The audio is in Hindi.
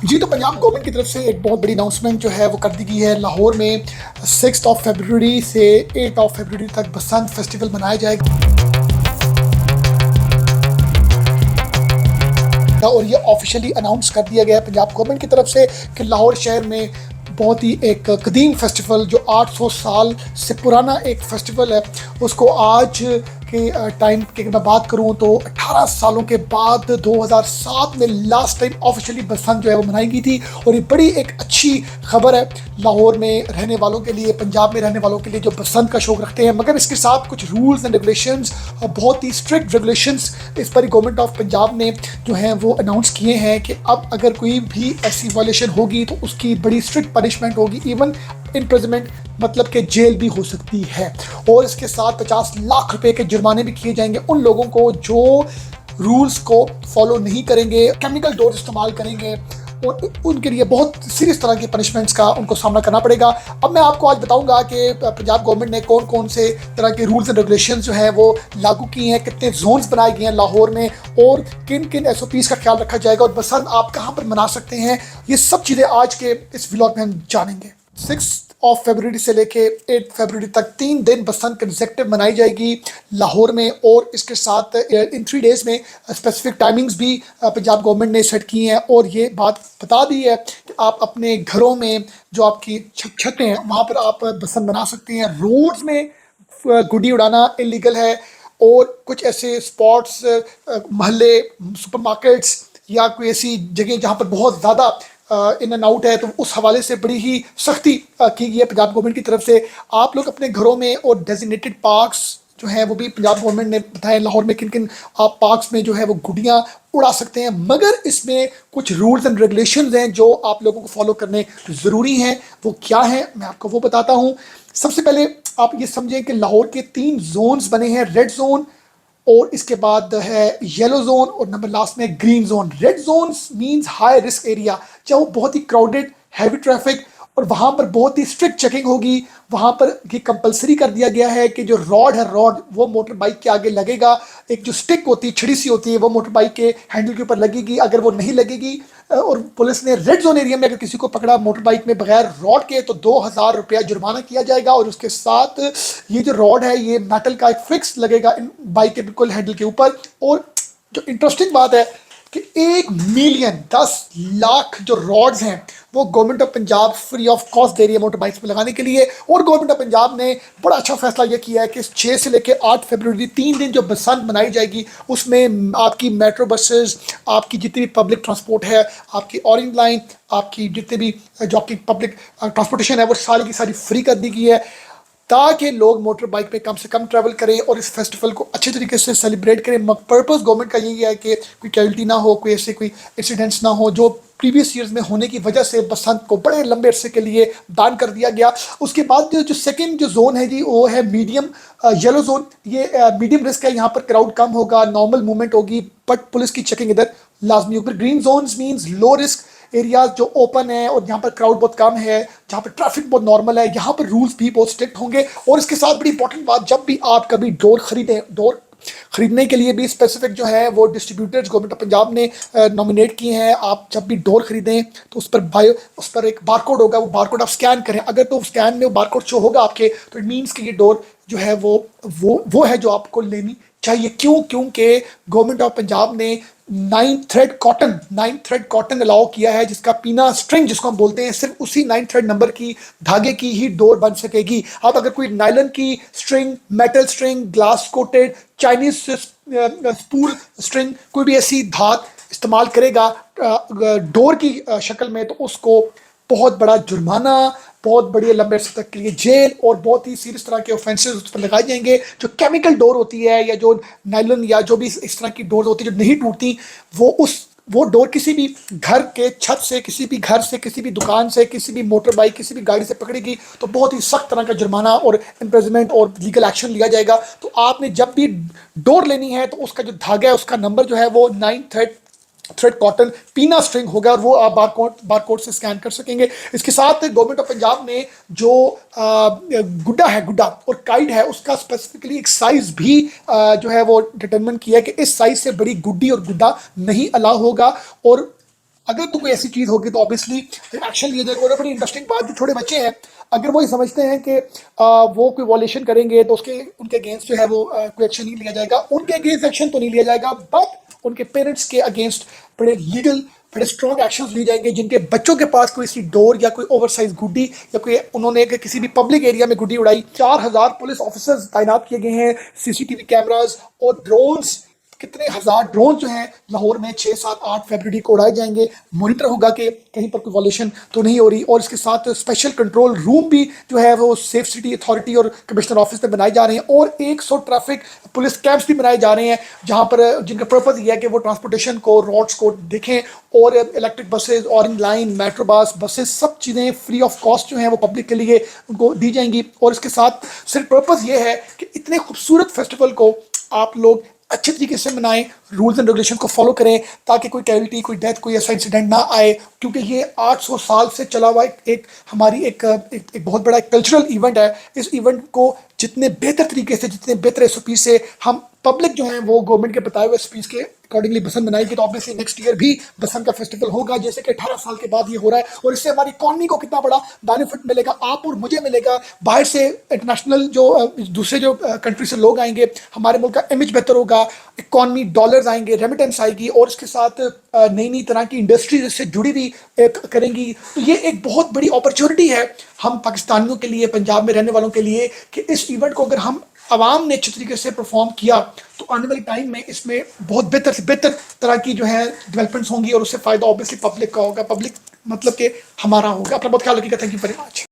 जी, तो पंजाब गवर्नमेंट की तरफ से एक बहुत बड़ी अनाउंसमेंट जो है वो कर दी गई है। लाहौर में 6 फरवरी से 8 फरवरी तक बसंत फेस्टिवल मनाया जाएगा और ये ऑफिशियली अनाउंस कर दिया गया है पंजाब गवर्नमेंट की तरफ से कि लाहौर शहर में बहुत ही एक कदीम फेस्टिवल जो 800 साल से पुराना एक फेस्टिवल है, उसको आज के टाइम की अगर मैं बात करूं तो 18 सालों के बाद 2007 में लास्ट टाइम ऑफिशियली बसंत जो है वो मनाई गई थी। और ये बड़ी एक अच्छी खबर है लाहौर में रहने वालों के लिए, पंजाब में रहने वालों के लिए जो बसंत का शौक रखते हैं। मगर इसके साथ कुछ रूल्स एंड रेगुलेशंस, बहुत ही स्ट्रिक्ट रेगुलेशंस इस पर गवर्नमेंट ऑफ पंजाब ने जो है वो अनाउंस किए हैं कि अब अगर कोई भी ऐसी वायलेशन होगी तो उसकी बड़ी स्ट्रिक्ट पनिशमेंट होगी, इवन इम्प्रिजनमेंट मतलब कि जेल भी हो सकती है। और इसके साथ 50 लाख रुपए के जुर्माने भी किए जाएंगे उन लोगों को जो रूल्स को फॉलो नहीं करेंगे, केमिकल डोर इस्तेमाल करेंगे, और उनके लिए बहुत सीरियस तरह की पनिशमेंट्स का उनको सामना करना पड़ेगा। अब मैं आपको आज बताऊंगा कि पंजाब गवर्नमेंट ने कौन कौन से तरह के रूल्स एंड रेगुलेशंस जो हैं वो लागू किए हैं, कितने जोन्स बनाए गए हैं लाहौर में, और किन किन SOPs का ख्याल रखा जाएगा, और बसंत आप कहाँ पर मना सकते हैं। ये सब चीज़ें आज के इस व्लॉग में हम जानेंगे। 6 फरवरी से लेके 8 फरवरी तक 3 दिन बसंत कंसेक्टिव मनाई जाएगी लाहौर में। और इसके साथ इन 3 डेज़ में स्पेसिफिक टाइमिंग्स भी पंजाब गवर्नमेंट ने सेट की हैं, और ये बात बता दी है कि आप अपने घरों में जो आपकी छतें हैं वहाँ पर आप बसंत मना सकते हैं। रोड्स में गुड्डी उड़ाना इलीगल है, और कुछ ऐसे स्पॉट्स, महल्ले, सुपरमार्केट्स या कोई ऐसी जगह जहाँ पर बहुत ज़्यादा इन एंड आउट है, तो उस हवाले से बड़ी ही सख्ती की गई है पंजाब गवर्नमेंट की तरफ से। आप लोग अपने घरों में, और डेजिग्नेटेड पार्क्स जो हैं वो भी पंजाब गवर्नमेंट ने बताया लाहौर में किन किन आप पार्क्स में जो है वो गुड़ियाँ उड़ा सकते हैं। मगर इसमें कुछ रूल्स एंड रेगुलेशंस हैं जो आप लोगों को फॉलो करने ज़रूरी हैं। वो क्या है मैं आपको वो बताता हूँ। सबसे पहले आप ये समझें कि लाहौर के 3 जोन्स बने हैं, रेड जोन, और इसके बाद है येलो जोन, और नंबर लास्ट में green zone. Red zone means high risk area, चाहे वो बहुत ही क्राउडेड, हैवी ट्रैफिक, और वहाँ पर बहुत ही स्ट्रिक्ट चेकिंग होगी। वहाँ पर ये कंपलसरी कर दिया गया है कि जो रॉड है, रॉड वो मोटर बाइक के आगे लगेगा। एक जो स्टिक होती है, छड़ी सी होती है, वो मोटर बाइक के हैंडल के ऊपर लगेगी। अगर वो नहीं लगेगी, और पुलिस ने रेड जोन एरिया में अगर किसी को पकड़ा मोटर बाइक में बगैर रॉड के, तो 2000 रुपया जुर्माना किया जाएगा। और उसके साथ ये जो रॉड है ये मेटल का एक फिक्स लगेगा इन बाइक के बिल्कुल हैंडल के ऊपर। और जो इंटरेस्टिंग बात है कि 1 मिलियन 10 लाख जो रॉड्स हैं वो government of Punjab free of cost दे रही है मोटर बाइक्स में लगाने के लिए। और गवर्नमेंट ऑफ पंजाब ने बड़ा अच्छा फैसला यह किया है कि 6 से लेकर 8 फरवरी 3 दिन जो बसंत मनाई जाएगी उसमें आपकी मेट्रो बसेस, आपकी जितनी भी पब्लिक ट्रांसपोर्ट है, आपकी ऑरेंज लाइन, आपकी जितने भी जो आपकी पब्लिक ट्रांसपोर्टेशन है वो सारी की सारी फ्री कर दी गई है, ताकि लोग मोटर बाइक पे कम से कम ट्रैवल करें और इस फेस्टिवल को अच्छे तरीके से सेलिब्रेट करें। पर्पस गवर्नमेंट का यही है कि कोई कैजुअल्टी ना हो, कोई ऐसे कोई इंसिडेंट्स ना हो जो प्रीवियस ईयर्स में होने की वजह से बसंत को बड़े लंबे अरसे के लिए बैन कर दिया गया। उसके बाद जो सेकंड जो जोन है जी वो है मीडियम येलो जोन। ये मीडियम रिस्क है, यहाँ पर क्राउड कम होगा, नॉर्मल मूवमेंट होगी, बट पुलिस की चेकिंग इधर लाजमी होगी। Green zone means low risk areas जो ओपन है और जहाँ पर क्राउड बहुत कम है, जहाँ पर ट्रैफिक बहुत नॉर्मल है, यहाँ पर रूल्स भी बहुत स्ट्रिक्ट होंगे। और इसके साथ बड़ी इंपॉर्टेंट बात, जब भी आप कभी डोर खरीदें, डोर खरीदने के लिए भी स्पेसिफिक जो है वो डिस्ट्रीब्यूटर्स गवर्नमेंट ऑफ पंजाब ने नॉमिनेट किए हैं। आप जब भी डोर खरीदें तो उस पर एक बारकोड होगा, वो बारकोड आप स्कैन करें। अगर तो स्कैन में वो बारकोड शो होगा आपके, तो इट मीन्स कि ये डोर जो है वो है जो आपको लेनी चाहिए। क्यों? क्योंकि गवर्नमेंट ऑफ पंजाब ने 9 थ्रेड कॉटन अलाउ किया है, जिसका पीना स्ट्रिंग जिसको हम बोलते हैं, सिर्फ उसी 9 थ्रेड नंबर की धागे की ही डोर बन सकेगी। अब अगर कोई नायलन की string, metal string, glass coated, Chinese spool string, कोई भी ऐसी धात इस्तेमाल करेगा डोर की शक्ल में, तो उसको बहुत बड़ा जुर्माना, बहुत बड़ी लंबे अरसे तक के लिए जेल और बहुत ही सीरियस तरह के ऑफेंसेस उस पर लगाए जाएंगे। जो केमिकल डोर होती है या जो नायलन या जो भी इस तरह की डोर होती है जो नहीं टूटती, वो डोर किसी भी घर के छत से, किसी भी घर से, किसी भी दुकान से, किसी भी मोटर बाइक, किसी भी गाड़ी से पकड़ेगी तो बहुत ही सख्त तरह का जुर्माना और इम्प्रिजनमेंट और लीगल एक्शन लिया जाएगा। तो आपने जब भी डोर लेनी है तो उसका जो धागा है, उसका नंबर जो है वो 9 थ्रेड कॉटन पीना स्ट्रिंग होगा, और वो आप बारकोड से स्कैन कर सकेंगे। इसके साथ गवर्नमेंट ऑफ पंजाब ने जो गुड्डा और काइट है उसका स्पेसिफिकली एक साइज भी जो है वो डिटरमिन किया है कि इस साइज से बड़ी गुड्डी और गुड्डा नहीं अलाउ होगा। और अगर तो कोई ऐसी चीज़ होगी तो ऑब्वियसली एक्शन लिया जाएगा। और बड़ी इंटरेस्टिंग बात, जो छोटे बच्चे हैं अगर वो ये समझते हैं कि वो कोई वॉलेशन करेंगे तो उसके उनके अगेंस्ट जो है वो कोई एक्शन नहीं लिया जाएगा, उनके अगेंस्ट एक्शन तो नहीं लिया जाएगा, बट उनके पेरेंट्स के अगेंस्ट बड़े लीगल बड़े स्ट्रॉन्ग एक्शंस लिए जाएंगे। जिनके बच्चों के पास कोई सी डोर या कोई ओवरसाइज गुड्डी या कोई उन्होंने किसी भी पब्लिक एरिया में गुड्डी उड़ाई, 4000 पुलिस ऑफिसर्स तैनात किए गए हैं, सीसीटीवी कैमरास और ड्रोन्स, कितने हजार ड्रोन जो हैं लाहौर में 6, 7, 8 फरवरी को उड़ाए जाएंगे। मॉनिटर होगा कि कहीं पर कोई वॉलेशन तो नहीं हो रही। और इसके साथ स्पेशल कंट्रोल रूम भी जो है वो सेफ सिटी अथॉरिटी और कमिश्नर ऑफिस में बनाए जा रहे हैं। और 100 ट्रैफिक पुलिस कैंप्स भी बनाए जा रहे हैं जहां पर जिनका पर्पज ये है कि वो ट्रांसपोर्टेशन को रोड्स को देखें और electric buses, orange line, metro buses, सब चीज़ें फ्री ऑफ कॉस्ट जो हैं वो पब्लिक के लिए उनको दी जाएंगी। और इसके साथ सिर्फ पर्पज़ ये है कि इतने खूबसूरत फेस्टिवल को आप लोग अच्छे तरीके से मनाएं, रूल्स एंड रेगुलेशन को फॉलो करें ताकि कोई कैविटी, कोई डेथ, कोई ऐसा इंसिडेंट ना आए। क्योंकि ये 800 साल से चला हुआ एक हमारी एक बहुत बड़ा कल्चरल इवेंट है। इस इवेंट को जितने बेहतर तरीके से, जितने बेहतर एसओपी से हम पब्लिक जो है वो गवर्नमेंट के बताए हुए स्पीच के अकॉर्डिंगली बसंत बनाएगी तो ऑब्वियसली नेक्स्ट ईयर भी बसंत का फेस्टिवल होगा, जैसे कि 18 साल के बाद ये हो रहा है। और इससे हमारी इकॉनमी को कितना बड़ा बेनिफिट मिलेगा, आप और मुझे मिलेगा। बाहर से इंटरनेशनल जो दूसरे जो कंट्री से लोग आएंगे, हमारे मुल्क का इमेज बेहतर होगा, इकॉनमी डॉलर्स आएंगे, रेमिटेंस आएगी और इसके साथ नई नई तरह की इंडस्ट्रीज इससे जुड़ी भी करेंगी। तो ये एक बहुत बड़ी अपॉर्चुनिटी है हम पाकिस्तानियों के लिए, पंजाब में रहने वालों के लिए, कि इस इवेंट को अगर हम आवाम ने अच्छे तरीके से परफॉर्म किया तो आने वाले टाइम में इसमें बहुत बेहतर से बेहतर तरह की जो है डेवलपमेंट्स होंगी और उससे फ़ायदा ऑब्वियसली पब्लिक का होगा। पब्लिक मतलब कि हमारा होगा। अपना बहुत ख्याल रखिएगा। Thank you very much.